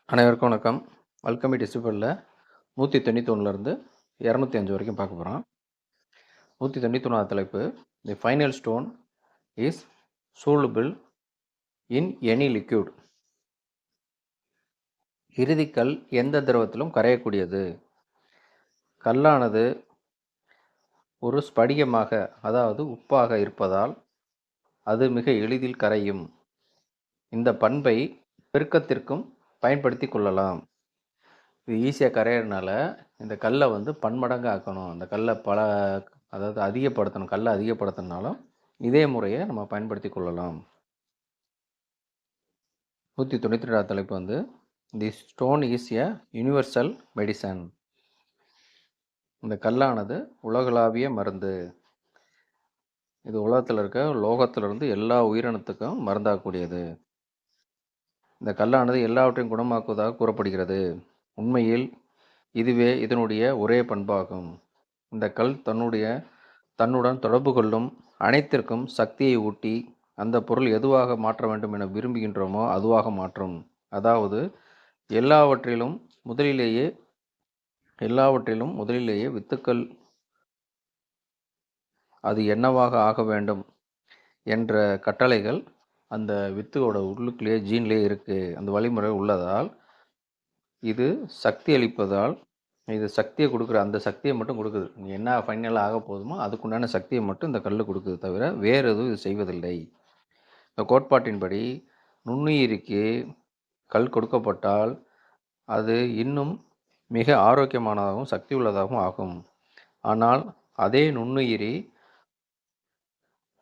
அனைவருக்கும் வணக்கம். அல்கெமி டிசிபிளில் 191லேருந்து 205 வரைக்கும் பார்க்க போகிறோம். 191வது தலைப்பு, the final stone is soluble in any liquid. இறுதிக்கல் எந்த திரவத்திலும் கரையக்கூடியது. கல்லானது ஒரு ஸ்படிகமாக, அதாவது உப்பாக இருப்பதால் அது மிக எளிதில் கரையும். இந்த பண்பை பெருக்கத்திற்கும் பயன்படுத்தி கொள்ளலாம். இது ஈஸியாக கரையிறதுனால இந்த கல்லை பன்மடங்கு ஆக்கணும். அந்த கல்லை அதாவது அதிகப்படுத்தணும். கல்லை அதிகப்படுத்தினாலும் இதே முறையை நம்ம பயன்படுத்தி கொள்ளலாம். 192வது தலைப்பு the stone is a universal medicine. இந்த கல்லானது உலகளாவிய மருந்து. இது உலகத்தில் இருக்க லோகத்திலிருந்து எல்லா உயிரினத்துக்கும் மருந்தாகக்கூடியது. இந்த கல்லானது எல்லாவற்றையும் குணமாக்குவதாக கூறப்படுகிறது. உண்மையில் இதுவே இதனுடைய ஒரே பண்பாகும். இந்த கல் தன்னுடன் தொடர்பு கொள்ளும் அனைத்திற்கும் சக்தியை ஊட்டி அந்த பொருள் எதுவாக மாற்ற வேண்டும் என விரும்புகின்றோமோ அதுவாக மாற்றும். அதாவது எல்லாவற்றிலும் முதலிலேயே வித்துக்கள் அது என்னவாக ஆக வேண்டும் என்ற கட்டளைகள் அந்த வித்துவோட உள்ளுக்குள்ளேயே ஜீன்லேயே இருக்குது. அந்த வழிமுறை உள்ளதால் இது சக்தி அளிப்பதால் இது சக்தியை கொடுக்குற, அந்த சக்தியை மட்டும் கொடுக்குது. நீ என்ன ஃபைனலாக ஆக போதுமோ அதுக்குண்டான சக்தியை மட்டும் இந்த கல் கொடுக்குது, தவிர வேறு எதுவும் இது செய்வதில்லை. இந்த கோட்பாட்டின்படி நுண்ணுயிரிக்கு கல் கொடுக்கப்பட்டால் அது இன்னும் மிக ஆரோக்கியமானதாகவும் சக்தி உள்ளதாகவும் ஆகும். ஆனால் அதே நுண்ணுயிரி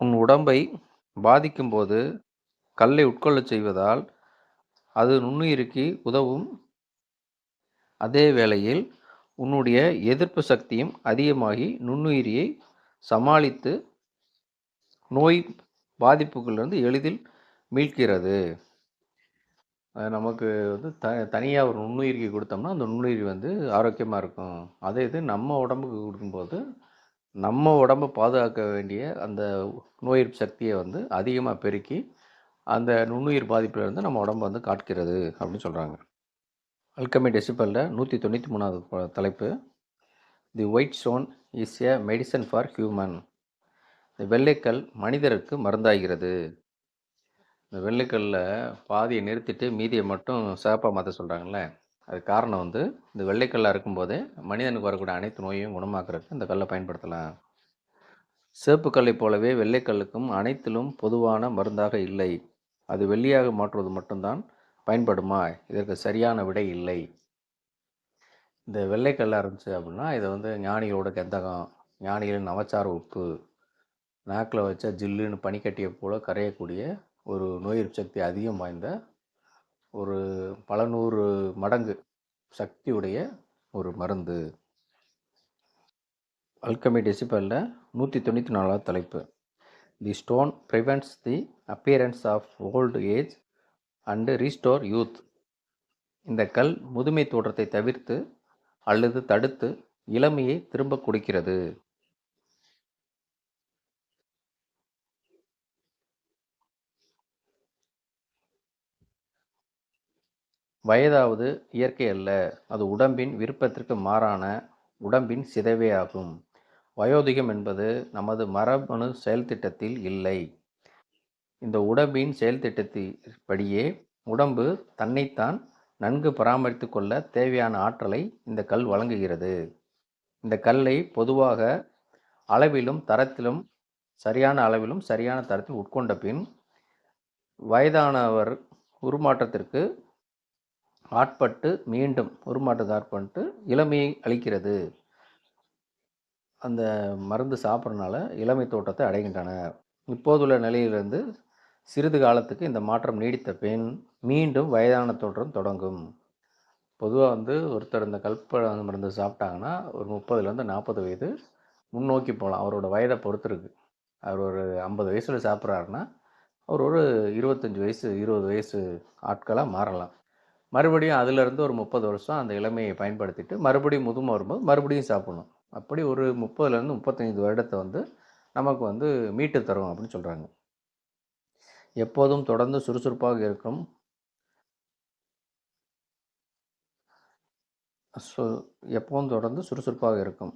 உன் உடம்பை பாதிக்கும்போது கல்லை உட்கொள்ளச் செய்வதால் அது நுண்ணுயிரிக்கு உதவும். அதே வேளையில் உன்னுடைய எதிர்ப்பு சக்தியும் அதிகமாகி நுண்ணுயிரியை சமாளித்து நோய் பாதிப்புகளிலிருந்து எளிதில் மீட்கிறது. நமக்கு தனியாக ஒரு நுண்ணுயிரிக்கு கொடுத்தோம்னா அந்த நுண்ணுயிரி ஆரோக்கியமாக இருக்கும். அதே இது நம்ம உடம்புக்கு கொடுக்கும்போது நம்ம உடம்பை பாதுகாக்க வேண்டிய அந்த நோய் எதிர்ப்பு சக்தியை அதிகமாக பெருக்கி அந்த நுண்ணுயிர் பாதிப்பிலிருந்து நம்ம உடம்பை காட்கிறது அப்படின்னு சொல்கிறாங்க. அல்கெமி டெசிபலில் 193வது தலைப்பு, the white stone is a medicine for human. இந்த வெள்ளைக்கல் மனிதருக்கு மருந்தாகிறது. இந்த வெள்ளைக்கல்லில் பாதியை நிறுத்திட்டு மீதியை மட்டும் சேப்பாக மாற்ற சொல்கிறாங்களே, அது காரணம் இந்த வெள்ளைக்கல்லாக இருக்கும்போதே மனிதனுக்கு வரக்கூடிய அனைத்து நோயையும் குணமாக்குறதுக்கு இந்த கல்லை பயன்படுத்தலாம். சேப்புக்கல்லை போலவே வெள்ளைக்கல்லுக்கும் அனைத்திலும் பொதுவான மருந்தாக இல்லை. அது வெள்ளியாக மாற்றுவது மட்டும்தான் பயன்படுமா? இதற்கு சரியான விடை இல்லை. இந்த வெள்ளைக்கல்லாக இருந்துச்சு அப்படின்னா இதை ஞானிகளோட கந்தகம், ஞானிகளின் நவச்சார உப்பு, நாக்கில் வச்சா ஜில்லுன்னு பனிக்கட்டியை போல கரையக்கூடிய ஒரு நோய் எதிர்ப்பு சக்தி அதிகம் வாய்ந்த ஒரு பல 100 மடங்கு சக்தியுடைய ஒரு மருந்து. அல்கெமி டெசிபலில் 194வது தலைப்பு, the stone prevents the appearance of old age and restore youth. இந்த கல் முதுமை தோற்றத்தை தவிர்த்து அல்லது தடுத்து இளமையை திரும்ப கொடுக்கிறது. வயதாவது இயற்கை அல்ல, அது உடம்பின் விருப்பத்திற்கு மாறான உடம்பின் சிதைவே ஆகும். வயோதிகம் என்பது நமது மரபணு செயல்திட்டத்தில் இல்லை. இந்த உடம்பின் செயல்திட்டத்தின்படியே உடம்பு தன்னைத்தான் நன்கு பராமரித்து கொள்ள தேவையான ஆற்றலை இந்த கல் வழங்குகிறது. இந்த கல்லை பொதுவாக சரியான அளவிலும் சரியான தரத்தில் உட்கொண்ட பின் வயதானவர் உருமாற்றத்திற்கு ஆட்பட்டு இளமையை அளிக்கிறது. அந்த மருந்து சாப்பிட்றதுனால இளமை தோற்றத்தை அடைகின்றனர். இப்போதுள்ள நிலையிலிருந்து சிறிது காலத்துக்கு இந்த மாற்றம் நீடித்த பின் மீண்டும் வயதான தோற்றம் தொடங்கும். பொதுவாக ஒருத்தர் இந்த கல்ப மருந்து சாப்பிட்டாங்கன்னா ஒரு 30லேருந்து 40 வயது முன்னோக்கி போகலாம். அவரோட வயதை பொறுத்து இருக்குது. அவர் ஒரு 50 வயசில் சாப்பிட்றாருன்னா அவர் ஒரு 25 வயசு 20 வயசு ஆட்களாக மாறலாம். மறுபடியும் அதிலிருந்து ஒரு 30 வருஷம் அந்த இளமையை பயன்படுத்திட்டு மறுபடியும் முதுமை வரும்போது மறுபடியும் சாப்பிடணும். அப்படி ஒரு 30லேருந்து 35 வருடத்தை நமக்கு மீட்டு தரும் அப்படின்னு சொல்கிறாங்க. எப்போதும் தொடர்ந்து சுறுசுறுப்பாக இருக்கும் சு எப்பவும் தொடர்ந்து சுறுசுறுப்பாக இருக்கும்.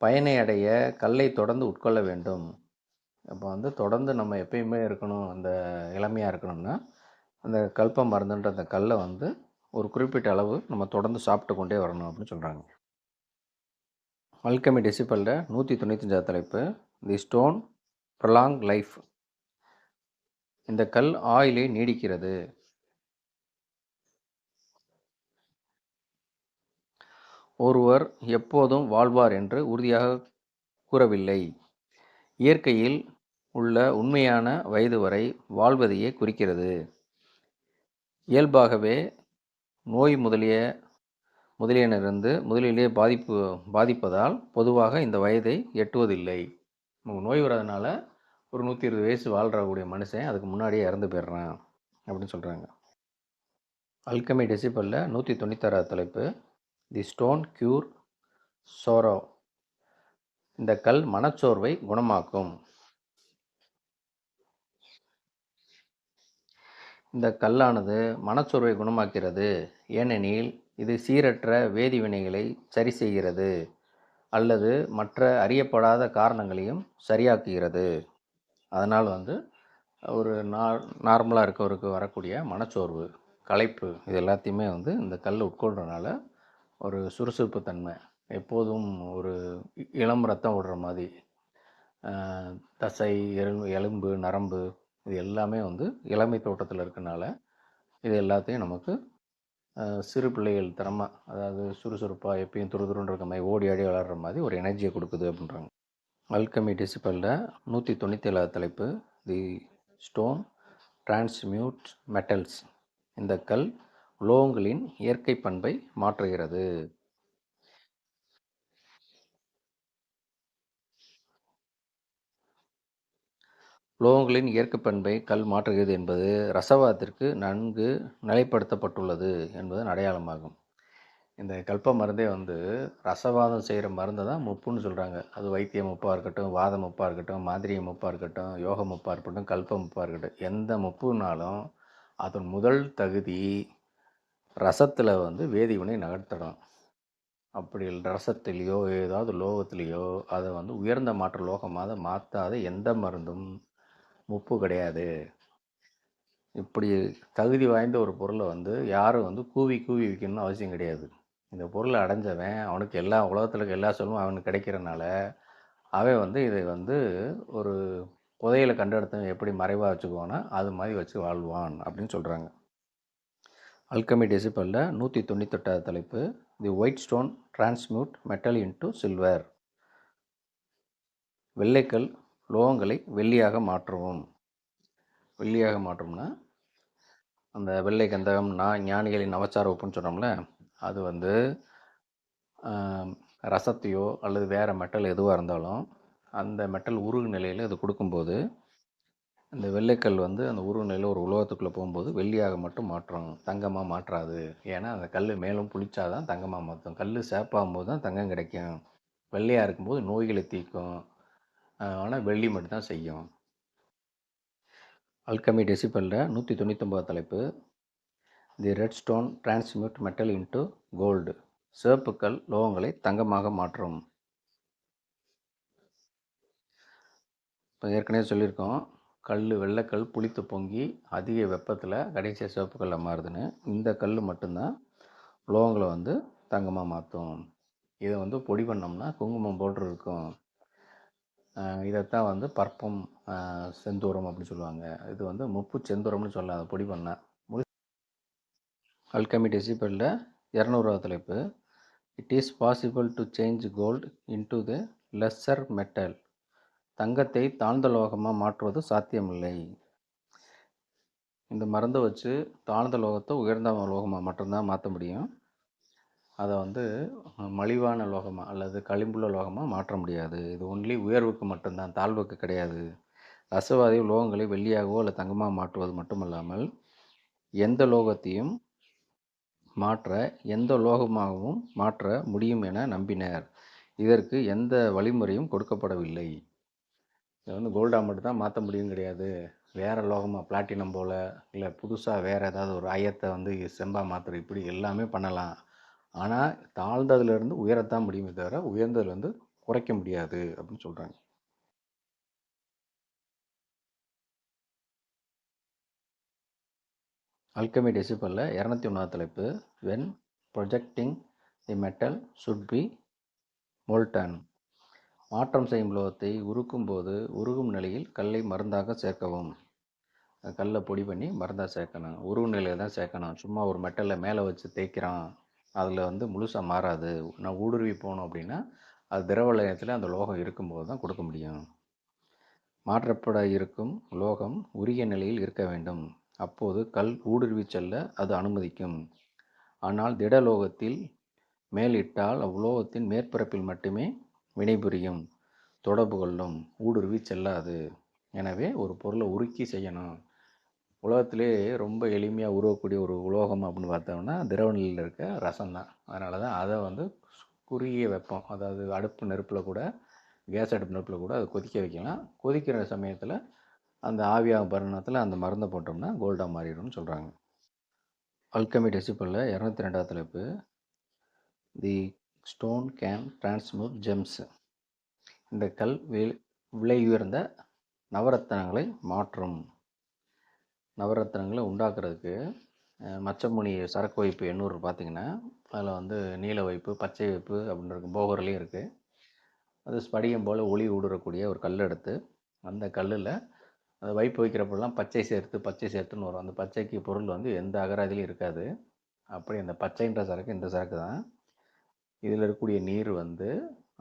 பயனை அடைய கல்லை தொடர்ந்து உட்கொள்ள வேண்டும். அப்போ வந்து தொடர்ந்து நம்ம எப்பயுமே இருக்கணும், அந்த இளமையா இருக்கணும்னா, அந்த கல்ப மருந்துன்ற அந்த கல்ல வந்து ஒரு குறிப்பிட்ட அளவு நம்ம தொடர்ந்து சாப்பிட்டு கொண்டே வரணும் அப்படின்னு சொல்றாங்க. அல்கெமி டெசிபல்ல 195வது தலைப்பு, தி ஸ்டோன் ப்ரொலாங் லைஃப். இந்த கல் ஆயுளை நீடிக்கிறது. ஒருவர் எப்போதும் வாழ்வார் என்று உறுதியாக கூறவில்லை. இயற்கையில் உள்ள உண்மையான வயது வரை வாழ்வதையே குறிக்கிறது. இயல்பாகவே நோய் முதலியனிலிருந்து பாதிப்பதால் பொதுவாக இந்த வயதை எட்டுவதில்லை. நமக்கு நோய் வர்றதுனால ஒரு 120 வயசு வாழ்றக்கூடிய மனுஷன் அதுக்கு முன்னாடியே இறந்து போயிடுறான் அப்படின்னு சொல்கிறாங்க. அல்கெமி டெசிபல்ல 196வது தலைப்பு, தி ஸ்டோன் க்யூர் சோரோ. இந்த கல் மனச்சோர்வை குணமாக்கும். இந்த கல்லானது மனச்சோர்வை குணமாக்கிறது. ஏனெனில் இது சீரற்ற வேதிவினைகளை சரி செய்கிறது அல்லது மற்ற அறியப்படாத காரணங்களையும் சரியாக்குகிறது. அதனால் வந்து ஒரு நார்மலாக இருக்கவருக்கு வரக்கூடிய மனச்சோர்வு, களைப்பு, இது எல்லாத்தையுமே வந்து இந்த கல் உட்கொள்கிறனால ஒரு சுறுசுறுப்பு தன்மை, எப்போதும் ஒரு இளம் ரத்தம் ஓடுற மாதிரி, தசை, எலும்பு, நரம்பு, இது எல்லாமே வந்து இளமை தோட்டத்தில் இருக்கனால இது எல்லாத்தையும் நமக்கு சிறு பிள்ளைகள் தரமாக, அதாவது சுறுசுறுப்பாக எப்பயும் துருதுருன்னு இருக்க மாதிரி ஓடி ஆடி விளாட்ற மாதிரி ஒரு எனர்ஜியை கொடுக்குது அப்படின்றாங்க. அல்கெமி டெசிபல்ல 197வது தலைப்பு, தி ஸ்டோன் டிரான்ஸ்மியூட் மெட்டல்ஸ். இந்த கல் உலோகங்களின் இயற்கை பண்பை மாற்றுகிறது. உலோகங்களின் இயற்கை பண்பை கல் மாற்றுகிறது என்பது ரசவாதத்திற்கு நன்கு நிலைப்படுத்தப்பட்டுள்ளது என்பதன் அடையாளமாகும். இந்த கல்ப மருந்தே வந்து ரசவாதம் செய்கிற மருந்தை தான் முப்புன்னு சொல்கிறாங்க. அது வைத்திய முப்பாக இருக்கட்டும், வாத முப்பாக இருக்கட்டும், மாந்திரிய முப்பாக இருக்கட்டும், யோக முப்பாக இருக்கட்டும், கல்ப முப்பாக இருக்கட்டும், எந்த முப்புனாலும் அதன் முதல் தகுதி ரசத்தில் வந்து வேதிவினை நகர்த்தணும். அப்படி ரசத்திலேயோ ஏதாவது லோகத்திலேயோ அதை வந்து உயர்ந்த மாற்ற லோகமாக மாற்றாத எந்த மருந்தும் முப்பு கிடையாது. இப்படி தகுதி வாய்ந்த ஒரு பொருளை வந்து யாரும் வந்து கூவி கூவி விற்கணும்னு அவசியம் கிடையாது. இந்த பொருளை அடைஞ்சவன் அவனுக்கு எல்லா உலகத்தில் இருக்க எல்லா சொல்லும் அவனுக்கு கிடைக்கிறனால அவன் வந்து இதை வந்து ஒரு புதையலை கண்டெடுத்தவன் எப்படி மறைவாக வச்சுக்குவானா அது மாதிரி வச்சு வாழ்வான் அப்படின்னு சொல்கிறாங்க. அல்கெமி டெசிபல்ல 198வது தலைப்பு, the white stone transmute metal into silver. வெள்ளைக்கல் லோகங்களை வெள்ளியாக மாற்றுவோம். வெள்ளியாக மாற்றோம்னா அந்த வெள்ளை கந்தகம் ஞானிகளின் நவச்சார உப்புன்னு சொல்கிறோம்ல, அது வந்து ரசத்தையோ அல்லது வேறு மெட்டல் எதுவாக இருந்தாலும் அந்த மெட்டல் உருகு நிலையில் அது கொடுக்கும்போது அந்த வெள்ளைக்கல் வந்து அந்த உருகு நிலையில் ஒரு உலோகத்துக்குள்ளே போகும்போது வெள்ளியாக மட்டும் மாற்றும், தங்கமாக மாற்றாது. ஏன்னா அந்த கல் மேலும் புளிச்சாதான் தங்கமாக மாற்றும். கல் சேப்பாகும்போது தான் தங்கம் கிடைக்கும். வெள்ளையாக இருக்கும்போது நோய்களை தீர்க்கும், ஆனால் வெள்ளி மட்டும்தான் செய்யும். அல்கெமி டெசிபல்ல 199வது தலைப்பு, the red stone transmute metal into gold. சிவப்புக்கல் லோகங்களை தங்கமாக மாற்றும். இப்போ ஏற்கனவே சொல்லியிருக்கோம், வெள்ளைக்கல் புளித்து பொங்கி அதிக வெப்பத்தில் கடைசியாக சிவப்புக்கல்ல மாறுதுன்னு. இந்த கல் மட்டும்தான் லோகங்களை வந்து தங்கமாக மாற்றும். இதை வந்து பொடி பண்ணோம்னா குங்குமம் போன்று இருக்கும். இதைத்தான் வந்து பற்பம் செந்தூரம் அப்படின்னு சொல்லுவாங்க. இது வந்து முப்பு செந்தூரம்னு சொல்லலாம் அதை பொடி பண்ணால். அல்கெமி டெசிபல்ல 200வது தலைப்பு, it is possible to change gold into the lesser metal. தங்கத்தை தாழ்ந்த லோகமாக மாற்றுவது சாத்தியமில்லை. இந்த மருந்தை வச்சு தாழ்ந்த லோகத்தை உயர்ந்த லோகமாக மட்டும்தான் மாற்ற முடியும். அதை வந்து மலிவான லோகமாக அல்லது களிம்புள்ள லோகமாக மாற்ற முடியாது. இது ஒன்லி உயர்வுக்கு மட்டும்தான், தாழ்வுக்கு கிடையாது. ரசவாதி லோகங்களை வெள்ளியாகவோ அல்லது தங்கமாக மாற்றுவது மட்டுமல்லாமல் எந்த லோகத்தையும் மாற்ற எந்த லோகமாகவும் மாற்ற முடியும் என நம்பினர். இதற்கு எந்த வழிமுறையும் கொடுக்கப்படவில்லை. இதை வந்து கோல்டாக மட்டும்தான் மாற்ற முடியும் கிடையாது. வேறு லோகமாக பிளாட்டினம் போல் இல்லை புதுசாக வேறு ஏதாவது ஒரு ஐயத்தை வந்து செம்பாக மாற்றுற இப்படி எல்லாமே பண்ணலாம். ஆனால் தாழ்ந்ததுலேருந்து உயரத்தான் முடியுமே தவிர உயர்ந்ததுலேருந்து குறைக்க முடியாது அப்படின்னு சொல்கிறாங்க. அல்கெமி டெசிபலில் 201 தலைப்பு, when projecting the metal should be molten. மாற்றம் செய்யும் உலோகத்தை உருக்கும் போது உருகும் நிலையில் கல்லை மருந்தாக சேர்க்கவும். கல்லை பொடி பண்ணி மருந்தாக சேர்க்கணும், உருகும் நிலையில் தான் சேர்க்கணும். சும்மா ஒரு மெட்டலில் மேலே வச்சு தேய்க்கிறான், அதில் வந்து முழுசாக மாறாது. நான் ஊடுருவி போனோம் அப்படின்னா அது திரவ நிலையத்தில் அந்த உலோகம் இருக்கும்போது தான் கொடுக்க முடியும். மாற்றப்பட இருக்கும் உலோகம் உரிய நிலையில் இருக்க வேண்டும். அப்போது கல் ஊடுருவி செல்ல அது அனுமதிக்கும். ஆனால் திடலோகத்தில் மேலிட்டால் அவ்வுலோகத்தின் மேற்பரப்பில் மட்டுமே வினைபுரியும், தொடர்பு கொள்ளும், ஊடுருவி செல்லாது. எனவே ஒரு பொருளை உருக்கி செய்யணும். உலகத்திலே ரொம்ப எளிமையாக உருவக்கூடிய ஒரு உலோகம் அப்படின்னு பார்த்தோம்னா திரவ நிலையில் இருக்க ரசம் தான். அதனால தான் அதை வந்து குறுகிய வெப்பம், அதாவது அடுப்பு நெருப்பில் கூட, கேஸ் அடுப்பு நெருப்பில் கூட அதை கொதிக்க வைக்கலாம். கொதிக்கிற சமயத்தில் அந்த ஆவியாக பருணத்தில் அந்த மருந்தை போட்டோம்னா கோல்டாக மாறிடும்னு சொல்கிறாங்க. அல்கெமி டெசிபலில் 202 தலைப்பு, தி ஸ்டோன் கேன் டிரான்ஸ்மூட் ஜெம்ஸ். இந்த கல் விலை உயர்ந்த நவரத்தினங்களை மாற்றும். நவரத்தினங்களை உண்டாக்குறதுக்கு மச்சமுனி சரக்கு வைப்பு 800 பார்த்தீங்கன்னா அதில் வந்து நீல வைப்பு, பச்சை வைப்பு அப்படின்னு இருக்குது, போகர்லேயும் இருக்குது. அது ஸ்படிகம் போல் ஒளி ஊடுறக்கூடிய ஒரு கல் எடுத்து அந்த கல்லில் அந்த வைப்பு வைக்கிறப்பெல்லாம் பச்சை சேர்த்துன்னு வரும். அந்த பச்சைக்கு பொருள் வந்து எந்த அகராதிலையும் இருக்காது. அப்படி அந்த பச்சைன்ற சரக்கு இந்த சரக்கு தான். இதில் இருக்கக்கூடிய நீர் வந்து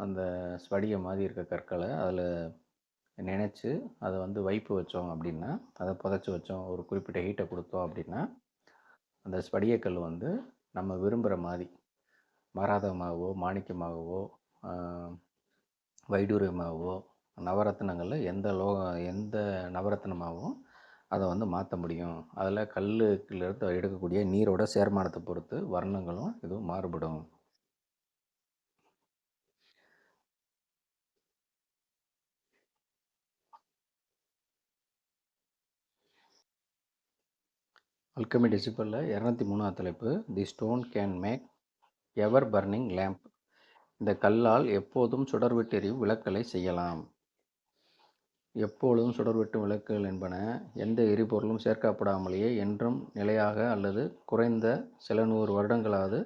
அந்த ஸ்படிகம் மாதிரி இருக்க கற்களை அதில் நினச்சி அதை வந்து வைப்பு வச்சோம் அப்படின்னா, அதை புதைச்சி வச்சோம், ஒரு குறிப்பிட்ட ஹீட்டை கொடுத்தோம் அப்படின்னா அந்த ஸ்படிகக்கல் வந்து நம்ம விரும்புகிற மாதிரி மரகதமாகவோ மாணிக்கமாகவோ வைடூரியமாகவோ நவரத்தினங்களில் எந்த நவரத்தினமாகவும் அதை வந்து மாற்ற முடியும். அதில் கல்லுலேருந்து எடுக்கக்கூடிய நீரோட சேர்மானத்தை பொறுத்து வர்ணங்களும் இதுவும் மாறுபடும். அல்கெமி டெசிபலில் 203 தலைப்பு, the stone can make ever burning lamp. இந்த கல்லால் எப்போதும் சுடர்விட்டு எரியும் விளக்குகளை செய்யலாம். எப்பொழுதும் சுடர்விட்டும் விளக்குகள் என்பன எந்த எரிபொருளும் சேர்க்கப்படாமலேயே என்றும் நிலையாக அல்லது குறைந்தது சில நூறு வருடங்களாக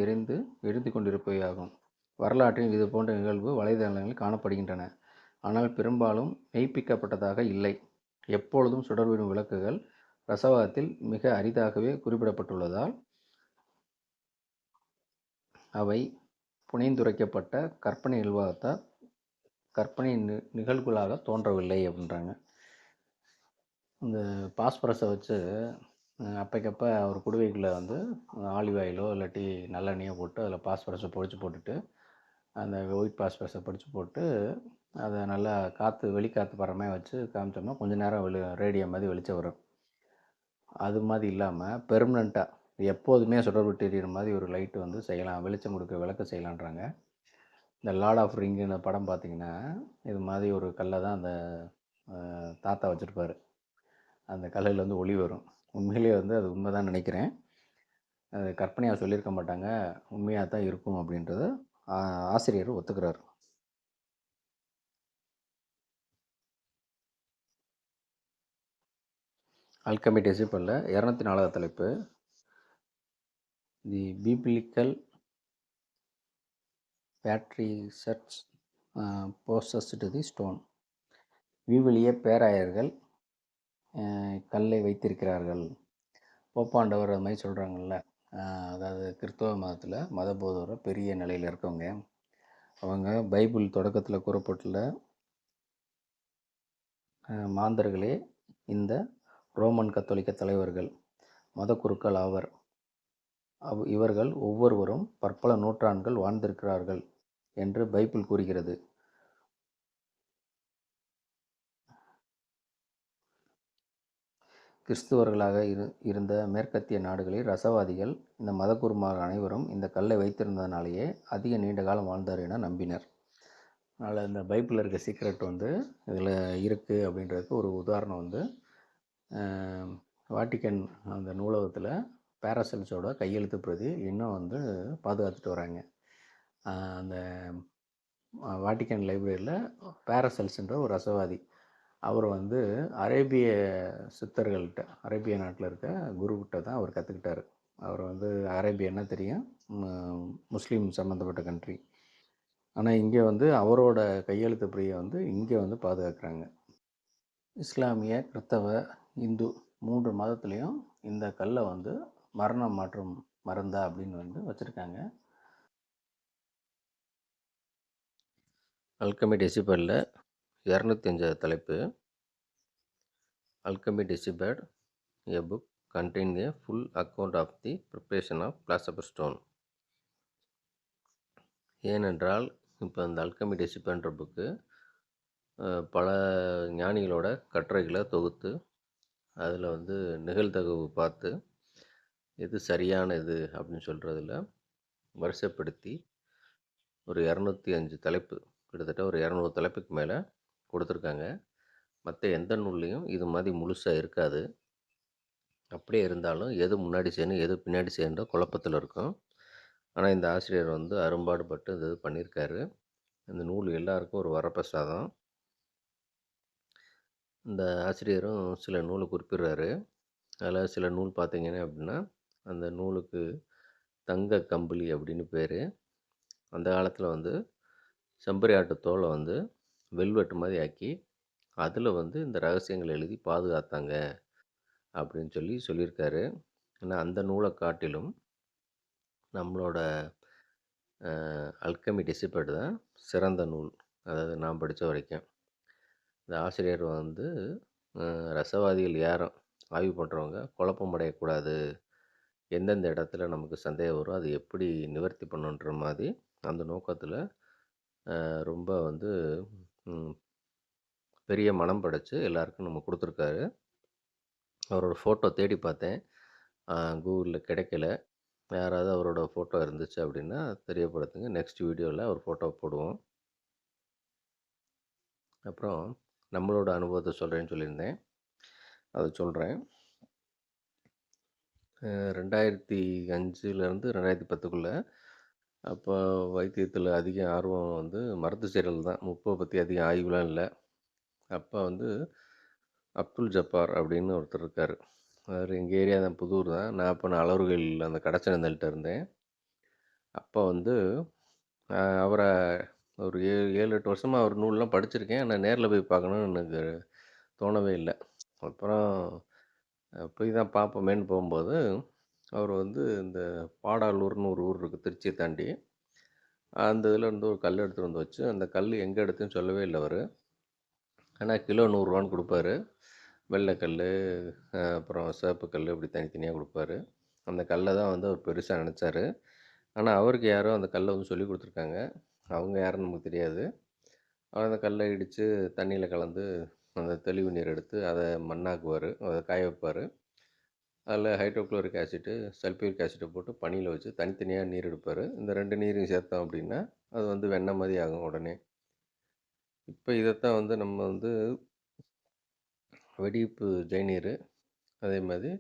எரிந்து கொண்டிருப்பவையாகும். வரலாற்றில் இது போன்ற நிகழ்வு வலைதளங்களில் காணப்படுகின்றன, ஆனால் பெரும்பாலும் மெய்ப்பிக்கப்பட்டதாக இல்லை. எப்பொழுதும் சுடர்விடும் விளக்குகள் ரசவாதத்தில் மிக அரிதாகவே குறிப்பிடப்பட்டுள்ளதால் அவை புனைந்துரைக்கப்பட்ட கற்பனை நிகழ்வுகளாக தோன்றவில்லை அப்படின்றாங்க. இந்த பாஸ்பரஸை வச்சு அப்பைக்கப்போ ஒரு குடுவைக்குள்ளே வந்து ஆலிவ் ஆயிலோ இல்லாட்டி நல்லெண்ணெயோ போட்டு அதில் பாஸ்பரஸை பொடிச்சு போட்டுட்டு அந்த ஒயிட் பாஸ்பரஸை பொடிச்சு போட்டு அதை நல்லா வெளிக்காற்று பரமே வச்சு காமிச்சோம்னா கொஞ்சம் நேரம் ரேடியம் மாதிரி வெளிச்சம் வரும். அது மாதிரி இல்லாமல் பெர்மனண்ட்டாக எப்போதுமே சுடர்விட்டு எரியிற மாதிரி ஒரு லைட்டு வந்து செய்யலாம், வெளிச்சம் கொடுக்குற விளக்கு செய்யலான்றாங்க. இந்த லார்ட் ஆஃப் ரிங்குன்னு படம் பார்த்திங்கன்னா இது மாதிரி ஒரு கல்லை தான் அந்த தாத்தா வச்சுருப்பார். அந்த கல்லில் வந்து ஒளி வரும். உண்மையிலே வந்து அது உண்மை தான் நினைக்கிறேன். அது கற்பனையாக சொல்லியிருக்க மாட்டாங்க, உண்மையாக தான் இருக்கும் அப்படின்றத ஆசிரியர் ஒத்துக்கிறார். அல்கெமி டெசிபலில் 204 தலைப்பு, தி பிப்ளிக்கல் பேட்ரிசர்ச் போசஸ்டு தி ஸ்டோன். விவிலிய பேராயர்கள் கல்லை வைத்திருக்கிறார்கள். போப்பாண்டவர் அது மாதிரி சொல்கிறாங்கல்ல, அதாவது கிறிஸ்தவ மதத்தில் மதபோதவரை பெரிய நிலையில் இருக்கவங்க, அவங்க பைபிள் தொடக்கத்தில் கூறப்பட்டுள்ள மாந்தர்களே இந்த ரோமன் கத்தோலிக்க தலைவர்கள், மத குருக்கள் ஆவர். இவர்கள் ஒவ்வொருவரும் பற்பல நூற்றாண்டுகள் வாழ்ந்திருக்கிறார்கள் என்று பைபிள் கூறுகிறது. கிறிஸ்துவர்களாக இருந்த மேற்கத்திய நாடுகளில் ரசவாதிகள் இந்த மதகுருமார் அனைவரும் இந்த கல்லை வைத்திருந்ததுனாலேயே அதிக நீண்ட காலம் வாழ்ந்தார் என நம்பினர். அதனால் இந்த பைபிளில் இருக்க சீக்ரெட் வந்து இதில் இருக்குது அப்படின்றதுக்கு ஒரு உதாரணம் வந்து வாட்டிக்கன் அந்த நூலகத்தில் பேராசெல்ஸோட கையெழுத்து பிரதி இன்னும் வந்து பாதுகாத்துட்டு வராங்க. அந்த வாட்டிக்கன் லைப்ரரியில் பேராசெல்ஸ்ன்ற ஒரு ரசவாதி அவர் வந்து அரேபிய சித்தர்கள்கிட்ட, அரேபிய நாட்டில் இருக்க குருக்கிட்ட தான் அவர் கற்றுக்கிட்டார். அவர் வந்து அரேபியன்னா தெரியும், முஸ்லீம் சம்மந்தப்பட்ட கண்ட்ரி. ஆனால் இங்கே வந்து அவரோட கையெழுத்து பிரியை வந்து இங்கே வந்து பாதுகாக்கிறாங்க. இஸ்லாமிய, கிறிஸ்தவ, இந்து 3 மதத்துலேயும் இந்த கல்லை வந்து மரணம் மாற்றும் மருந்தா அப்படின்னு வந்து வச்சுருக்காங்க. அல்கமி டெசிபேடில் 205 தலைப்பு. Alchemy dissipate a book containing a full account of the preparation of philosopher's stone. ஏனென்றால் இப்போ அந்த அல்கமி டெசிபேன்ற புக்கு பல ஞானிகளோட கட்டுரைகளை தொகுத்து அதில் வந்து நிகழ்தகவு பார்த்து எது சரியான இது அப்படின்னு சொல்கிறதுல வரிசைப்படுத்தி ஒரு 205 தலைப்பு, கிட்டத்தட்ட ஒரு 200 தலைப்புக்கு மேலே கொடுத்துருக்காங்க. மற்ற எந்த நூல்லையும் இது மாதிரி முழுசாக இருக்காது. அப்படியே இருந்தாலும் எது முன்னாடி செய்யணும் எது பின்னாடி செய்யணுன்ற குழப்பத்தில் இருக்கும். ஆனால் இந்த ஆசிரியர் வந்து அரும்பாடுபட்டு இது பண்ணியிருக்காரு. இந்த நூல் எல்லாருக்கும் ஒரு வரப்பிரசாதம். இந்த ஆசிரியரும் சில நூலை குறிப்பிடுறாரு. அதில் சில நூல் பார்த்தீங்கன்னா அப்படின்னா, அந்த நூலுக்கு தங்க கம்பளி அப்படின்னு பேர். அந்த காலத்தில் வந்து செம்பரி ஆட்டு தோலை வந்து வெல்வெட்டு மாதிரி ஆக்கி அதில் வந்து இந்த ரகசியங்களை எழுதி பாதுகாத்தாங்க அப்படின்னு சொல்லியிருக்காரு. ஏன்னா அந்த நூலை காட்டிலும் நம்மளோட அல்கமி டெசிபேட் தான் சிறந்த நூல். அதாவது நான் படித்த வரைக்கும் இந்த ஆசிரியர் வந்து ரசவாதிகள் யாரும் ஆய்வு பண்ணுறவங்க குழப்பம் அடையக்கூடாது, எந்தெந்த இடத்துல நமக்கு சந்தேகம் வரும் அது எப்படி நிவர்த்தி பண்ணுன்ற மாதிரி அந்த நோக்கத்தில் ரொம்ப வந்து பெரிய மனம் படைச்சு எல்லாருக்கும் நம்ம கொடுத்துருக்காரு. அவரோட ஃபோட்டோ தேடி பார்த்தேன், கூகுளில் கிடைக்கல. யாராவது அவரோட ஃபோட்டோ இருந்துச்சு அப்படின்னா தெரியப்படுத்துங்க. நெக்ஸ்ட் வீடியோவில் அவர் ஃபோட்டோ போடுவோம். அப்புறம் நம்மளோட அனுபவத்தை சொல்கிறேன்னு சொல்லியிருந்தேன், அதை சொல்கிறேன். 2005லேருந்து 2010க்குள்ளே அப்போ வைத்தியத்தில் அதிக ஆர்வம் வந்து மருந்து செயல் தான், முப்பை பற்றி அதிக ஆய்வுலாம் இல்லை. அப்போ வந்து அப்துல் ஜப்பார் அப்படின்னு ஒருத்தர் இருக்கார். அவர் எங்கள் ஏரியா தான், புதூர் தான். நான் அப்போ அலவர்கள் அந்த கடச்சனந்தல்கிட்ட இருந்தேன். அப்போ வந்து அவரை ஒரு 7-8 வருஷமாக அவர் நூல்லாம் படிச்சிருக்கேன். ஆனால் நேரில் போய் பார்க்கணுன்னு எனக்கு தோணவே இல்லை. அப்புறம் போய் தான் பார்ப்போமேன்னு போகும்போது அவர் வந்து இந்த பாடாலூர்னு ஒரு ஊர் இருக்குது திருச்சியை தாண்டி, அந்த இதில் இருந்து ஒரு கல் எடுத்துகிட்டு வந்து வச்சு, அந்த கல் எங்கே எடுத்துன்னு சொல்லவே இல்லை அவர். ஆனால் கிலோ 100 ரூபான்னு கொடுப்பாரு. வெள்ளைக்கல், அப்புறம் சிவப்பு கல், இப்படி தனித்தனியாக கொடுப்பாரு. அந்த கல்லை தான் வந்து அவர் பெருசாக நினச்சார். ஆனால் அவருக்கு யாரோ அந்த கல்லை வந்து சொல்லி கொடுத்துருக்காங்க. அவங்க யாருன்னு நமக்கு தெரியாது. அவர் அந்த கல்லை இடித்து தண்ணியில் கலந்து அந்த தெளிவு நீர் எடுத்து அதை மண்ணாக்குவார், அதை காய வைப்பார். அதில் ஹைட்ரோக்ளோரிக் ஆசிட்டு, சல்ஃபியூரிக் ஆசிட்டை போட்டு பனியில் வச்சு தனித்தனியாக நீர் எடுப்பார். இந்த 2 நீரையும் சேர்த்தோம் அப்படின்னா அது வந்து வெண்ணெய் மாதிரி ஆகும் உடனே. இப்போ இதைத்தான் வந்து நம்ம வந்து வெடிப்பு ஜெயநீர், அதே மாதிரி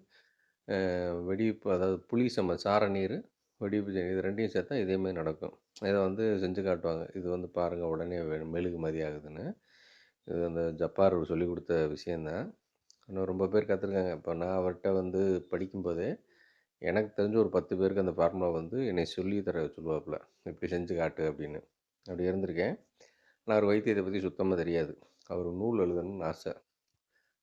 வெடிப்பு, அதாவது புளி சார நீர், வெடிப்பு ஜெயநீர், இது 2யும் சேர்த்தா இதேமாதிரி நடக்கும். இதை வந்து செஞ்சு காட்டுவாங்க. இது வந்து பாருங்கள் உடனே மெழுகு மாதிரி ஆகுதுன்னு. இது அந்த ஜப்பார் சொல்லி கொடுத்த விஷயந்தான். இன்னும் ரொம்ப பேர் கற்றுருக்காங்க. இப்போ நான் அவர்கிட்ட வந்து படிக்கும்போதே எனக்கு தெரிஞ்ச ஒரு 10 பேருக்கு அந்த ஃபார்முலா வந்து என்னை சொல்லி தர சொல்லுவாப்புல, இப்படி செஞ்சு காட்டு அப்படின்னு. அப்படி இருந்திருக்கேன். ஆனால் அவர் வைத்தியத்தை பற்றி சுத்தமாக தெரியாது. அவர் நூல் எழுதணும்னு ஆசை.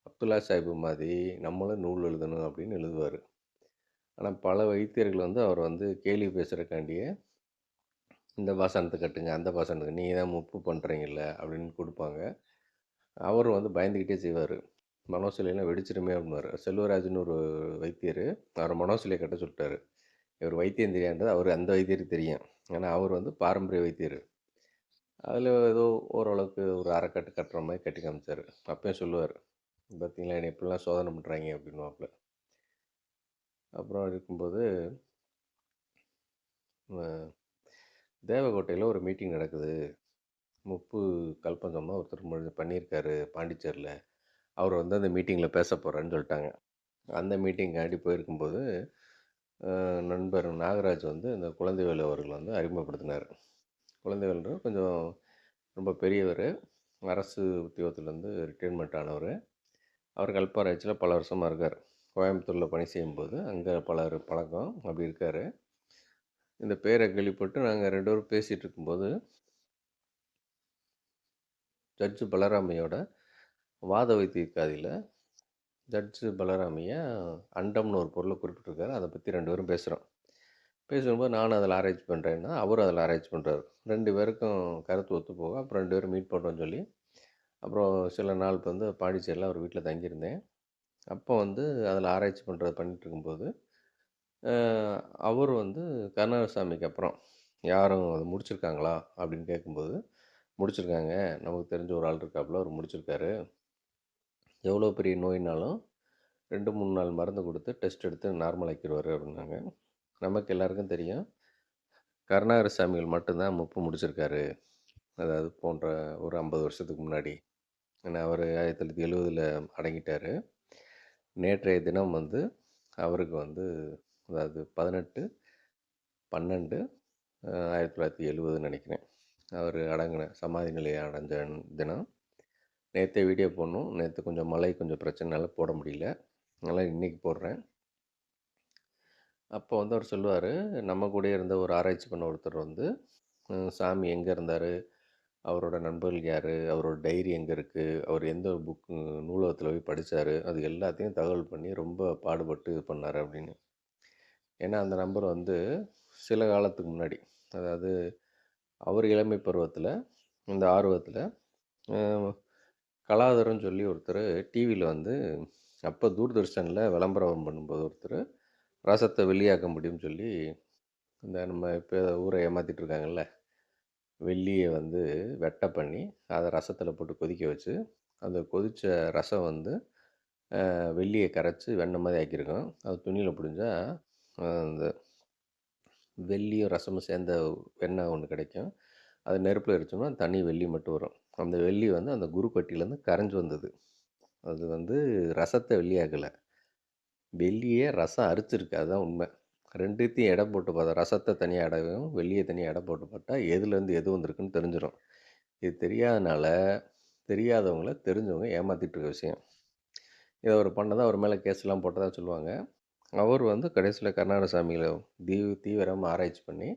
அப்துல்லா சாஹிப் மாதிரி நம்மளும் நூல் எழுதணும் அப்படின்னு எழுதுவார். ஆனால் பல வைத்தியர்கள் வந்து அவர் வந்து கேள்வி பேசுகிறக்காண்டியே இந்த பாசனத்தை கட்டுங்க, அந்த பாசனத்துக்கு நீங்கள் தான் முப்பு பண்ணுறீங்கல்ல அப்படின்னு கொடுப்பாங்க. அவரும் வந்து பயந்துக்கிட்டே செய்வார். மனோசிலையெல்லாம் வெடிச்சிருமே அப்படின்னாரு. செல்வராஜ்னு ஒரு வைத்தியர் அவரை மனோசிலையை கட்ட சொல்லிட்டாரு. இவர் வைத்தியம் தெரியான்றது அவர் அந்த வைத்தியருக்கு தெரியும். ஆனால் அவர் வந்து பாரம்பரிய வைத்தியர். அதில் ஏதோ ஓரளவுக்கு ஒரு அரைக்கட்டு கட்டுற மாதிரி கட்டி காமிச்சார். அப்பயும் சொல்லுவார், பார்த்தீங்களா என்னை எப்படிலாம் சோதனை பண்ணுறாங்க அப்படின்வாப்புல. அப்புறம் இருக்கும்போது தேவக்கோட்டையில் ஒரு மீட்டிங் நடக்குது. முப்பு கல்பங்கமாக ஒருத்தர் பண்ணியிருக்காரு பாண்டிச்சேரியில். அவர் வந்து அந்த மீட்டிங்கில் பேச போகிறான்னு சொல்லிட்டாங்க. அந்த மீட்டிங்காண்டி போயிருக்கும்போது நண்பர் நாகராஜ் வந்து இந்த குழந்தைவேலு அவர்கள் வந்து அறிமுகப்படுத்தினார். குழந்தைவேலுன்ற கொஞ்சம் ரொம்ப பெரியவர். அரசு உத்தியோகத்திலேருந்து ரிட்டயர்மெண்ட் ஆனவர். அவர் கல்பாராய்ச்சியில் பல வருஷமாக இருக்கார். கோயம்புத்தூரில் பணி செய்யும்போது அங்கே பலர் பழக்கம் அப்படி இருக்கார். இந்த பேரை கேள்விப்பட்டு நாங்கள் 2 பேரும் பேசிகிட்டு இருக்கும்போது ஜட்ஜு பலராமையோட வாத வைத்தியக்காதியில் ஜட்ஜு பலராமையா அண்டம்னு ஒரு பொருளை குறிப்பிட்டிருக்காரு. அதை பற்றி 2 பேரும் பேசுகிறோம். பேசும்போது நானும் அதில் ஆராய்ச்சி பண்ணுறேன்னா அவரும் அதில் ஆராய்ச்சி பண்ணுறாரு. 2 பேருக்கும் கருத்து ஒத்து போக அப்புறம் 2 பேரும் மீட் பண்ணுறோன்னு சொல்லி அப்புறம் சில நாள் வந்து பாண்டிச்சேரியில் அவர் வீட்டில் தங்கியிருந்தேன். அப்போ வந்து அதில் ஆராய்ச்சி பண்ணுறது பண்ணிகிட்டு இருக்கும்போது அவர் வந்து கருணாகரசாமிக்கு அப்புறம் யாரும் அது முடிச்சிருக்காங்களா அப்படின்னு கேட்கும்போது, முடிச்சிருக்காங்க, நமக்கு தெரிஞ்ச ஒரு ஆள் இருக்காப்புல, அவர் முடிச்சிருக்காரு. எவ்வளோ பெரிய நோயினாலும் 2, 3 நாள் மருந்து கொடுத்து டெஸ்ட் எடுத்து நார்மல் ஆக்கிடுவார் அப்படின்னாங்க. நமக்கு எல்லாருக்கும் தெரியும் கருணாகரசாமிகள் மட்டும்தான் முப்பு முடிச்சிருக்காரு. அதாவது போன்ற ஒரு 50 வருஷத்துக்கு முன்னாடி. ஏன்னா அவர் 1970 அடங்கிட்டார். நேற்றைய தினம் வந்து அவருக்கு வந்து அதாவது 18/12/1970 நினைக்கிறேன். அவர் சமாதி நிலையை அடைஞ்ச தினம். நேற்றே வீடியோ போடணும். நேற்று கொஞ்சம் மழை கொஞ்சம் பிரச்சனைனால போட முடியல. அதனால் இன்றைக்கி போடுறேன். அப்போ வந்து அவர் சொல்லுவார், நம்ம கூடயே இருந்த ஒரு ஆராய்ச்சி பண்ண ஒருத்தர் வந்து சாமி எங்கே இருந்தார், அவரோட நண்பர்கள் யார், அவரோட டைரி எங்கே இருக்குது, அவர் எந்த நூலகத்தில் போய் படித்தார், அது எல்லாத்தையும் தகவல் பண்ணி ரொம்ப பாடுபட்டு இது பண்ணார் அப்படின்னு. ஏன்னா அந்த நம்பர் வந்து சில காலத்துக்கு முன்னாடி, அதாவது அவர் இளமை பருவத்தில் இந்த ஆர்வத்தில் கலாதரன்னு சொல்லி ஒருத்தர் டிவியில் வந்து அப்போ தூர்தர்ஷனில் விளம்பரம் பண்ணும்போது ஒருத்தர் ரசத்தை வெளியாக்க முடியும்னு சொல்லி இந்த நம்ம இப்போ ஊரை ஏமாற்றிட்டு இருக்காங்கல்ல, வெள்ளியை வந்து வெட்டை பண்ணி அதை ரசத்தில் போட்டு கொதிக்க வச்சு அந்த கொதித்த ரசம் வந்து வெள்ளியை கரைச்சி வெண்ணெய் மாதிரி ஆக்கியிருக்கோம். அது துணியில் பிடிஞ்சா அந்த வெள்ளியும் ரசமும் சேர்ந்த வெண்ணெய் ஒன்று கிடைக்கும். அது நெருப்பில் எரிச்சோம்னா தனி வெள்ளி மட்டும் வரும். அந்த வெள்ளி வந்து அந்த குருக்கட்டிலேருந்து கரைஞ்சி வந்தது. அது வந்து ரசத்தை வெள்ளியாக்கலை, வெள்ளியே ரசம் அரிச்சிருக்கு. அதுதான் உண்மை. 2த்தையும் எடை போட்டு பார்த்தா, ரசத்தை தனியாக எடையும் வெள்ளியை தனியாக எடை போட்டு பார்த்தா எதுலேருந்து எது வந்திருக்குன்னு தெரிஞ்சிடும். இது தெரியாதனால தெரியாதவங்கள தெரிஞ்சவங்க ஏமாற்றிட்டு இருக்க விஷயம். இதை அவர் பண்ணதை அவர் மேலே கேஸ்லாம் போட்டதாக சொல்லுவாங்க. அவர் வந்து கடைசியில் கருணாகரசாமிகளை தீவிரமாக ஆராய்ச்சி பண்ணி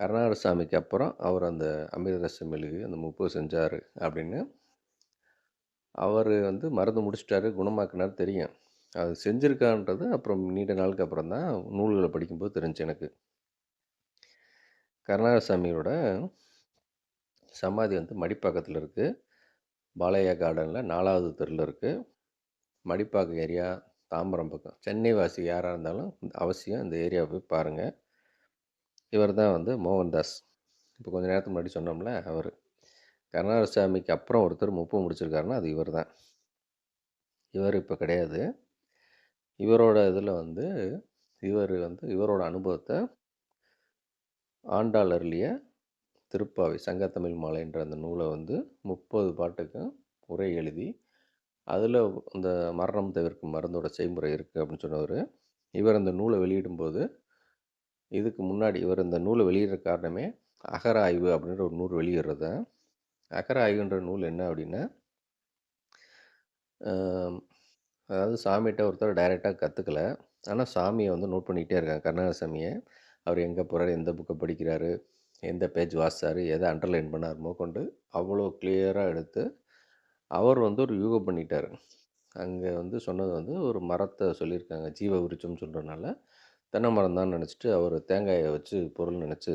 கருணாகரசாமிக்கு அப்புறம் அவர் அந்த அமிர்தரச மெழுகு அந்த முப்பு செஞ்சார் அப்படின்னு அவர் வந்து மருந்து முடிச்சிட்டாரு, குணமாக்குனார் தெரியும். அது செஞ்சுருக்கான்றது அப்புறம் நீண்ட நாளுக்கு அப்புறம் தான் நூல்களை படிக்கும்போது தெரிஞ்சு எனக்கு. கருணாகரசாமியோட சமாதி வந்து மடிப்பாக்கத்தில் இருக்குது. பாலையா கார்டனில் 4வது தெருவில் இருக்குது. மடிப்பாக்கம் ஏரியா, தாம்பரம் பக்கம். சென்னை வாசி யாராக இருந்தாலும் அவசியம் இந்த ஏரியாவை போய் பாருங்கள். இவர் தான் வந்து மோகன்தாஸ். இப்போ கொஞ்சம் நேரத்துக்கு முன்னாடி சொன்னோம்ல, அவர். கருணாகரசாமிக்கு அப்புறம் ஒருத்தர் முப்பு முடிச்சிருக்காருன்னா அது இவர் தான். இவர் இப்போ கிடையாது. இவரோட இதில் வந்து இவரோட அனுபவத்தை ஆண்டாள் அருளிய திருப்பாவை சங்கத்தமிழ் மாலைன்ற அந்த நூலை வந்து 30 பாட்டுக்கும் உரை எழுதி அதில் அந்த மரணம் தவிர்க்கும் மருந்தோட செய்முறை இருக்குது அப்படின்னு சொன்னவர். இவர் அந்த நூலை வெளியிடும்போது இதுக்கு முன்னாடி இவர் இந்த நூலை வெளியிடுற காரணமே அகர ஆய்வு அப்படின்ற ஒரு நூல் வெளியிடுறது. அகர ஆய்வுன்ற நூல் என்ன அப்படின்னா, அதாவது சாமிகிட்ட ஒருத்தர் டைரெக்டாக கற்றுக்கல, ஆனால் சாமியை வந்து நோட் பண்ணிக்கிட்டே இருக்காங்க. கருணாகரசாமியை அவர் எங்கே போகிறாரு, எந்த புக்கை படிக்கிறாரு, எந்த பேஜ் வாசித்தார், எதை அண்டர்லைன் பண்ணார் கொண்டு அவ்வளோ கிளியராக எடுத்து அவர் வந்து ஒரு யூகம் பண்ணிட்டார். அங்கே வந்து சொன்னது வந்து ஒரு மரத்தை சொல்லியிருக்காங்க, ஜீவ விருட்சம்னு சொல்கிறனால தென்னை மரம் தான் நினச்சிட்டு அவர் தேங்காயை வச்சு பொருள் நினச்சி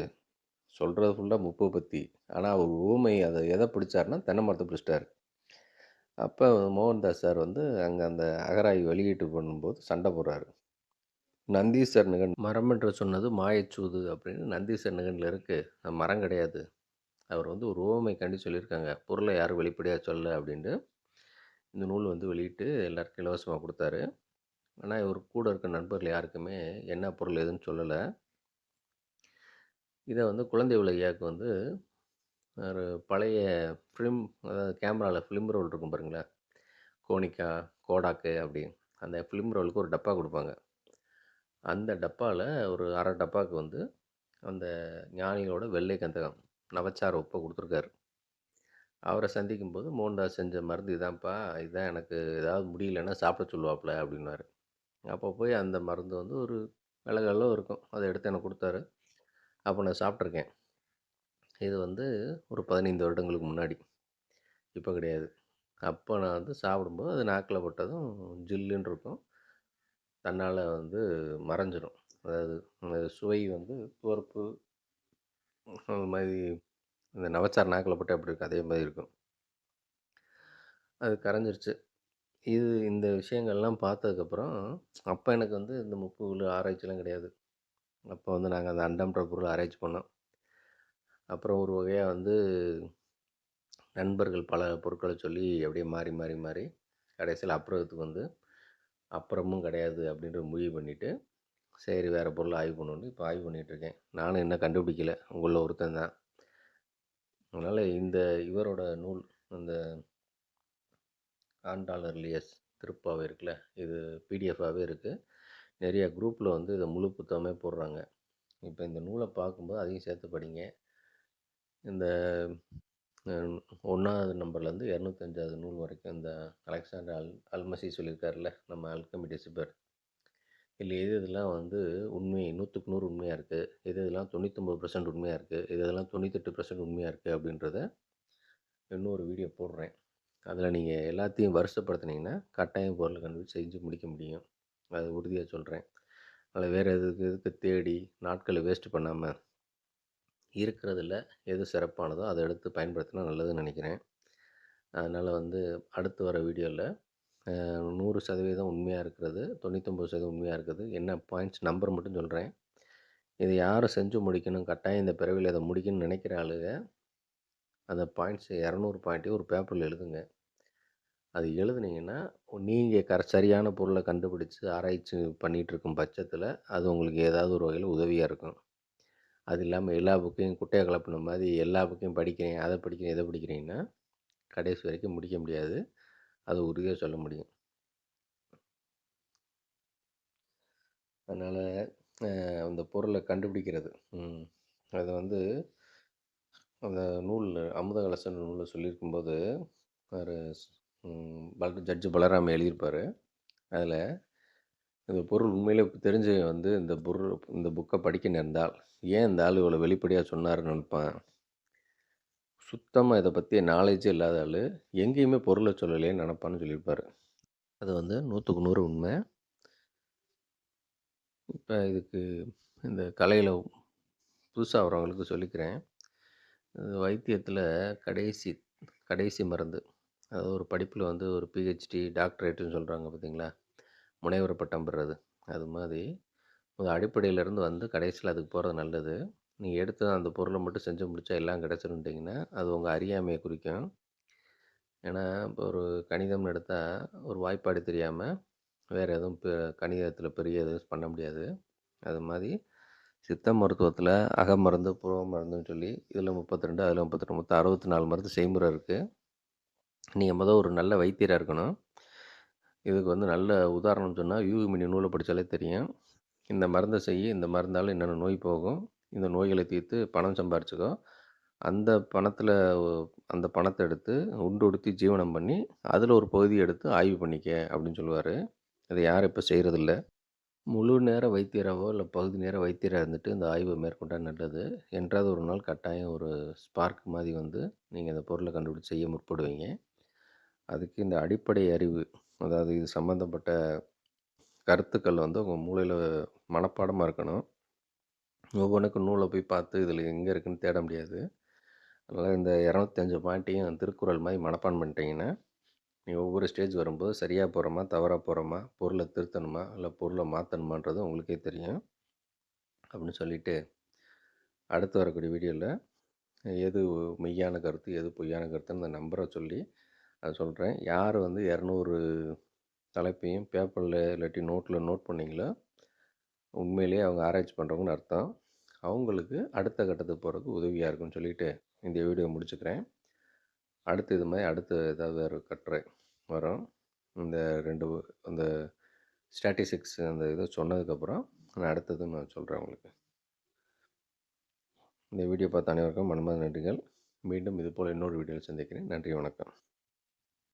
சொல்கிறது ஃபுல்லாக முப்பை பற்றி. ஆனால் அவர் ஊமை அதை எதை பிடிச்சாருன்னா தென்னை மரத்தை பிடிச்சிட்டார். அப்போ மோகன்தாஸ் சார் வந்து அங்கே அந்த அகராய் வெளியீட்டு பண்ணும்போது சண்டை போடுறாரு. நந்தீசர் நிகன் மரம் என்று சொன்னது மாயச்சூது அப்படின்னு நந்தீசர் நிகனில் இருக்குது, மரம் கிடையாது. அவர் வந்து ஒரு ஓமை கண்டி சொல்லியிருக்காங்க, பொருளை யாரும் வெளிப்படையாக சொல்ல அப்படின்ட்டு. இந்த நூல் வந்து வெளியிட்டு எல்லாருக்கும் இலவசமாக கொடுத்தாரு. ஆனால் இவர் கூட இருக்க நண்பர்கள் யாருக்குமே என்ன பொருள் எதுன்னு சொல்லலை. இதை வந்து குழந்தை உலகியாவுக்கு வந்து ஒரு பழைய ஃபிலிம், அதாவது கேமராவில் ஃபிலிம் ரோல் இருக்கும் பாருங்களேன், கோனிக்கா, கோடாக்கு அப்படி, அந்த ஃபிலிம் ரோலுக்கு ஒரு டப்பா கொடுப்பாங்க. அந்த டப்பால ஒரு 1/2 டப்பாவுக்கு வந்து அந்த ஞானிகளோட வெள்ளை கந்தகம் நவச்சார உப்ப குடுத்துருக்காரு. அவர சந்திக்கும்போது, "மோகன்தாஸ் செஞ்ச மருந்து இதான்ப்பா. இதான் எனக்கு ஏதாவது முடியலன்னா சாப்பிட சொல்லுவாப்புல" அப்படின்னாரு. அப்போ போய் அந்த மருந்து வந்து ஒரு விலகு அளவு இருக்கும். அத எடுத்து எனக்கு குடுத்தாரு. அப்போ நான் சாப்பிட்டுருக்கேன். இது வந்து ஒரு 15 வருடங்களுக்கு முன்னாடி. இப்ப கிடையாது. அப்போ நான் வந்து சாப்பிடும்போது அது நாக்குல பட்டதும் ஜில்லுன்னு இருக்கும். தன்னால வந்து மறைஞ்சிரும். அதாவது அந்த சுவை வந்து துவர்ப்பு அது மாரி இந்த நவச்சார் நாக்குல பட்டா எப்படி இருக்கும்? அதே மாரி இருக்கும். அது கரைஞ்சிருச்சு. இந்த விஷயங்கள்லாம் பார்த்ததுக்கப்புறம், அப்ப எனக்கு வந்து இந்த முப்புகளு ஆராய்ச்சிலாம் கிடையாது. அப்போ வந்து நாங்க அந்த அண்டம்ன்ற பொருள ஆராய்ச்சி பண்ணோம். அப்புறம் ஒரு வகையா வந்து நண்பர்கள் பல பொருட்கள சொல்லி அப்படியே மாறி, மாறி, மாறி கடைசியில அப்புறத்துக்கு வந்து அப்புறமும் கிடையாது அப்படின்ற முடிவு பண்ணிட்டு, சரி வேற பொருள ஆய்வு பண்ணுவோம்ன்னு இப்ப ஆய்வு பண்ணிட்டு இருக்கேன். நானும் இன்னும் கண்டுபிடிக்கல. உங்கள்ல ஒருத்தன் தான். அதனால இவரோட நூல், அந்த ஆண்டாளர் எலியஸ் திருப்பாவை இருக்குல்ல, இது பிடிஎஃபாவே இருக்கு. நெறைய குரூப்ல வந்து இத முழு புத்தகமே போடுறாங்க. இப்ப இந்த நூல பார்க்கும்போது அதையும் சேர்த்து படிங்க. இந்த அ 1வது நம்பர்லேருந்து 205வது நூல் வரைக்கும் இந்த அலெக்சாண்டர் அல்மசி சொல்லியிருக்காருல்ல, நம்ம அல்கெமி டெசிபர். இதுல எது எதெல்லாம் வந்து உண்மை 100க்கு 100 உண்மையா இருக்கு, எது எதெல்லாம் 99% உண்மையா இருக்கு, எது எதெல்லாம் 98% உண்மையா இருக்கு அப்படின்றத இன்னொரு வீடியோ போடுறேன். அதில நீங்க எல்லாத்தையும் வரிசைப்படுத்துனீங்கன்னா, கட்டாயம் பொருள கண்டுபிடிச்சு செஞ்சு முடிக்க முடியும். அது உறுதியா சொல்றேன். அதில வேற எதுக்கு எதுக்கு தேடி நாட்கள வேஸ்ட் பண்ணாம, இருக்கிறதுல எது சிறப்பானதோ அத எடுத்து பயன்படுத்தினா நல்லதுன்னு நெனைக்கிறேன். அதனால வந்து அடுத்து வர வீடியோல 100% உண்மையா இருக்கிறது, 99% உண்மையா இருக்குது. என்ன பாயிண்ட்ஸ் நம்பர் மட்டும் சொல்றேன். இத யாரும் செஞ்சு முடிக்கணும், கட்டாயம் இந்த பிறவில இத முடிக்கணும்னு நெனைக்கிற ஆளுக, அந்த பாயிண்ட்ஸ் 200 பாயிண்ட்டையும் ஒரு பேப்பர்ல எழுதுங்க. அது எழுதுனீங்கன்னா, நீங்க சரியான பொருள கண்டுபிடிச்சு ஆராய்ச்சி பண்ணிட்டு இருக்கும் பட்சத்தில, அது உங்களுக்கு ஏதாவது ஒரு வகையில உதவியா இருக்கும். அது இல்லாம எல்லா புக்கையும் குட்டைய கலப்புன மாரி எல்லா புக்கையும் படிக்கிறேன், அத படிக்கிறேன், இத படிக்கிறேன்னா, கடைசி வரைக்கும் முடிக்க முடியாது. அது உறுதியா சொல்ல முடியும். அதனால அந்த பொருள கண்டுபிடிக்கிறது. ம். அது வந்து அந்த நூல்ல அமுத கலசம் நூல்ல சொல்லியிருக்கும்போது, அவரு ஸ் ம் ஜட்ஜ் பலராம எழுதியிருப்பாரு. அதில இந்த பொருள் உண்மையிலே தெரிஞ்சவன் வந்து இந்த புக்க படிக்க நேர்ந்தால், ஏன் இந்த ஆளு இவ்வளோ வெளிப்படையா சொன்னாருன்னு நெனைப்பான். சுத்தமா இத பத்தி நாலேட்ஜே இல்லாத ஆளு, எங்கேயுமே பொருள சொல்லலையேன்னு நெனைப்பான்னு சொல்லியிருப்பாரு. அது வந்து 100க்கு 100 உண்ம. இப்ப இதுக்கு இந்த கலையில புதுசா வரவங்களுக்கு சொல்லிக்கிறேன். வைத்தியத்தில கடைசி கடைசி மருந்து. அதாவது ஒரு படிப்பில வந்து ஒரு பிஹெச்டி, டாக்டரேட்டுன்னு சொல்றாங்க பார்த்தீங்களா? முனைவர் பட்டம் பெறது. அது மாரி ஒரு அடிப்படையிலேருந்து வந்து கடைசியில அதுக்கு போறது நல்லது. நீங்க எடுத்து அந்த பொருள மட்டும் செஞ்சு முடிச்சா எல்லாம் கிடைச்சிரும்ன்ட்டீங்கன்னா, அது உங்க அறியாமைய குறிக்கும். ஏன்னா, இப்போ ஒரு கணிதம்னு எடுத்தா, ஒரு வாய்ப்பாடு தெரியாம வேற எதுவும் கணிதத்தில பெரிய எதுவும் பண்ண முடியாது. அது மாரி சித்த மருத்துவத்தில அகமருந்து, புற மருந்துன்னு சொல்லி இதில 32, அதில 32 மொத்தம் 64 மருந்து செய்முறை இருக்கு. நீங்க ஒரு நல்ல வைத்தியரா இருக்கணும். இதுக்கு வந்து நல்ல உதாரணம் சொன்னா, யூகிமணி நூல படிச்சாலே தெரியும். இந்த மருந்த செய்யி, இந்த மருந்தால என்னென்ன நோய் போகும், இந்த நோய்கள தீர்த்து பணம் சம்பாரிச்சுக்கோ. அந்த பணத்தில அந்த பணத்த எடுத்து உண்டு உடுத்தி ஜீவனம் பண்ணி, அதில ஒரு பகுதிய எடுத்து ஆய்வு பண்ணிக்க அப்படின்னு சொல்லுவாரு. அத யாரும் இப்ப செய்றதில்ல. முழு நேர வைத்தியராவோ, இல்ல பகுதி நேர வைத்தியரா இருந்துட்டு இந்த ஆய்வ மேற்கொண்டா நல்லது. என்றாவது ஒரு நாள் கட்டாயம் ஒரு ஸ்பார்க் மாரி வந்து, நீங்க அந்த பொருள கண்டுபிடிச்சு செய்ய முற்படுவீங்க. அதுக்கு இந்த அடிப்படை அறிவு, அதாவது இது சம்மந்தப்பட்ட கருத்துக்கள் வந்து உங்க மூளையில மனப்பாடமா இருக்கணும். ஒவ்வொன்னுக்கும் நூல போய் பார்த்து இதில எங்க இருக்குன்னு தேட முடியாது. அதனால இந்த 205 பாயிண்ட்டையும் திருக்குறள் மாரி மனப்பாடம் பண்ணிட்டீங்கன்னா, நீ ஒவ்வொரு ஸ்டேஜ் வரும்போது சரியா போறோமா? தவறா போறோமா? பொருள திருத்தணுமா? இல்ல பொருள மாத்தணுமான்றது உங்களுக்கே தெரியும். அப்படின்னு சொல்லிட்டு, அடுத்து வரக்கூடிய வீடியோல எது மெய்யான கருத்து, எது பொய்யான கருத்துன்னு அந்த நம்பர சொல்லி அத சொல்றேன். யார் வந்து 200 தலைப்பையும் பேப்பர்ல இல்லாட்டி நோட்ல நோட் பண்ணீங்களோ, உண்மையிலேயே அவங்க ஆராய்ச்சி பண்ணுறவங்கன்னு அர்த்தம். அவங்களுக்கு அடுத்த கட்டத்துக்கு போறதுக்கு உதவியா இருக்கும்னு சொல்லிட்டு, இந்த வீடியோ முடிச்சுக்கிறேன். அடுத்து இது மாரி அடுத்து ஏதாவது ஒரு கட்டுரை வரும். இந்த 2 அந்த ஸ்டாட்டிஸ்டிக்ஸ் அந்த இத சொன்னதுக்கப்புறம், நான் அடுத்தது நான் சொல்கிறேன் உங்களுக்கு. இந்த வீடியோ பார்த்த அனைவருக்கும் மனமார்ந்த நன்றிகள். மீண்டும் இதுபோல் இன்னொரு வீடியோவில் சந்திக்கிறேன். நன்றி, வணக்கம்.